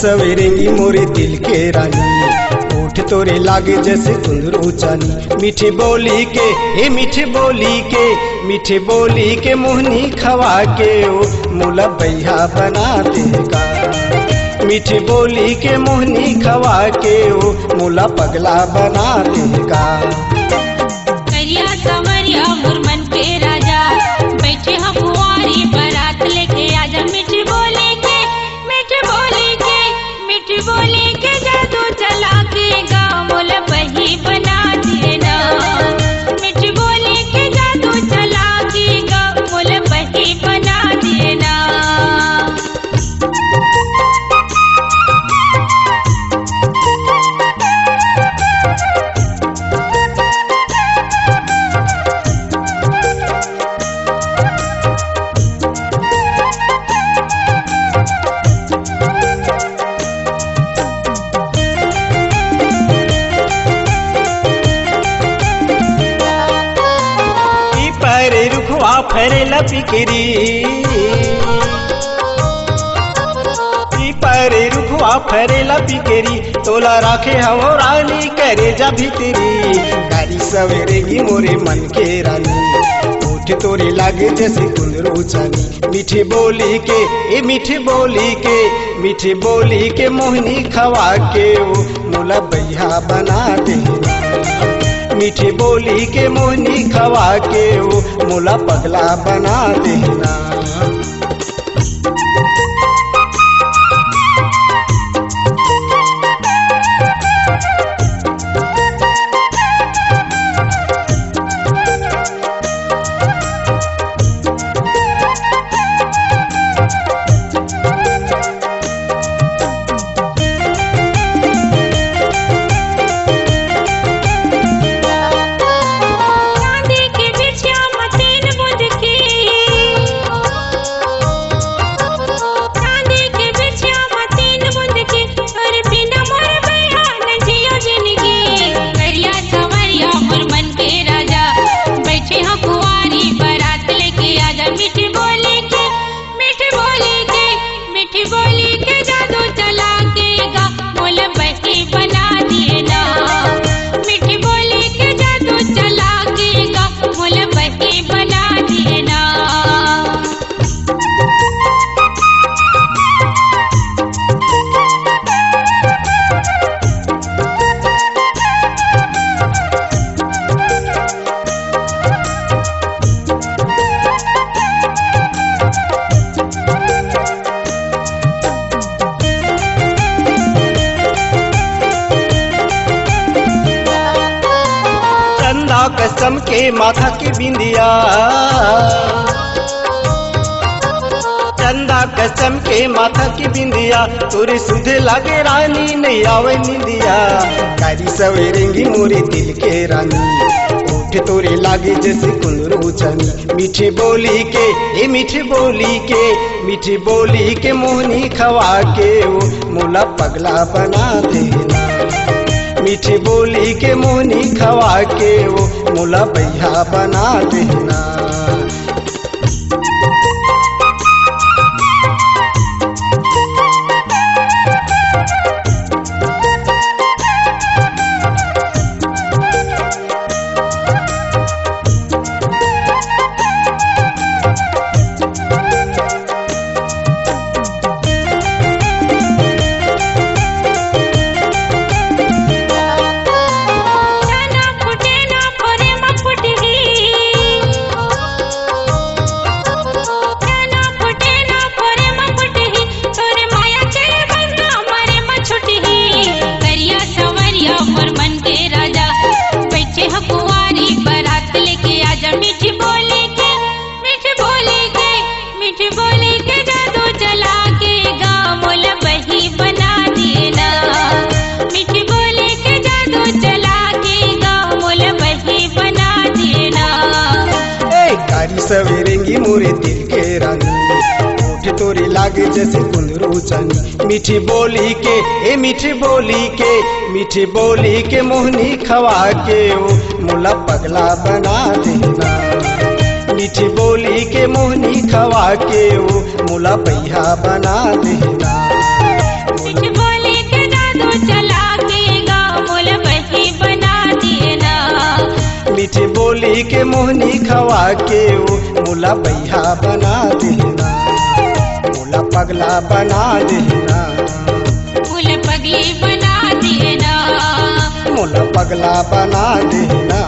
सवेरेंगी मोरे दिल के रानी, ओठ तोरे लागे जैसे कुंदरू चानी। मीठी बोली के ए मीठी बोली के, मीठी बोली के मोहनी खवा के ओ मुला बैहा बना देगा। मीठी बोली के मोहनी खवा के ओ मुला पगला बना देगा। करिया संवरिया मुरमन के राजा, बैठे हम कुंवारी बारात लेके आजा। मीठी बोली के मीठी बोली के, मीठी बोली के जादू चला के गाँव मोला बही बना दिए ना। मीठी बोली के जादू चला के गाँव मोला बही बना दिए ना। रुखवा फरेला पिकरी, परे रुखवा फरेला पिकरी, तोला राखे हवो रानी करे जा भीतरी। गाड़ी सवेरेगी मोरे मन के रानी, ओठ तोरे लागे जैसे कुंदरू चानी। मीठी बोली के ए मीठी बोली के, मीठी बोली के मोहनी खवा के ओ मुला बैहा बना देना। मीठी बोली के मोहनी खवा के ओ मुला पगला बना देना। कसम के माथा की बिंदिया, चंदा कसम के माथा की बिंदिया, तोरे सुधे लागे रानी नहीं आवे निंदिया। गाड़ी सवेरेंगी मोरे दिल के रानी, ओठ तोरे लागे जैसे कुंदरू चानी। मीठी बोली के ए मीठी बोली के, मीठी बोली के मोहनी खवा के ओ मुला पगला बना देना। मीठी बोली के मोहनी खवा के ओ मुला बैहा बना देना। सवेरेंगी मोरे दिल के रानी, ओठ तोरे लागे जैसे कुंदरू चानी। मीठी बोली के ए मीठी बोली के, मीठी बोली के मोहनी खवा के ओ मुला पगला बना देना। मीठी बोली के मोहनी खवा के ओ मुला बैहा बना देना। पी के मोहनी खवा के वो मुला बैहा बना देना, मुला पगला बना देना, फूल पगली बना देना, मुला पगला बना देना।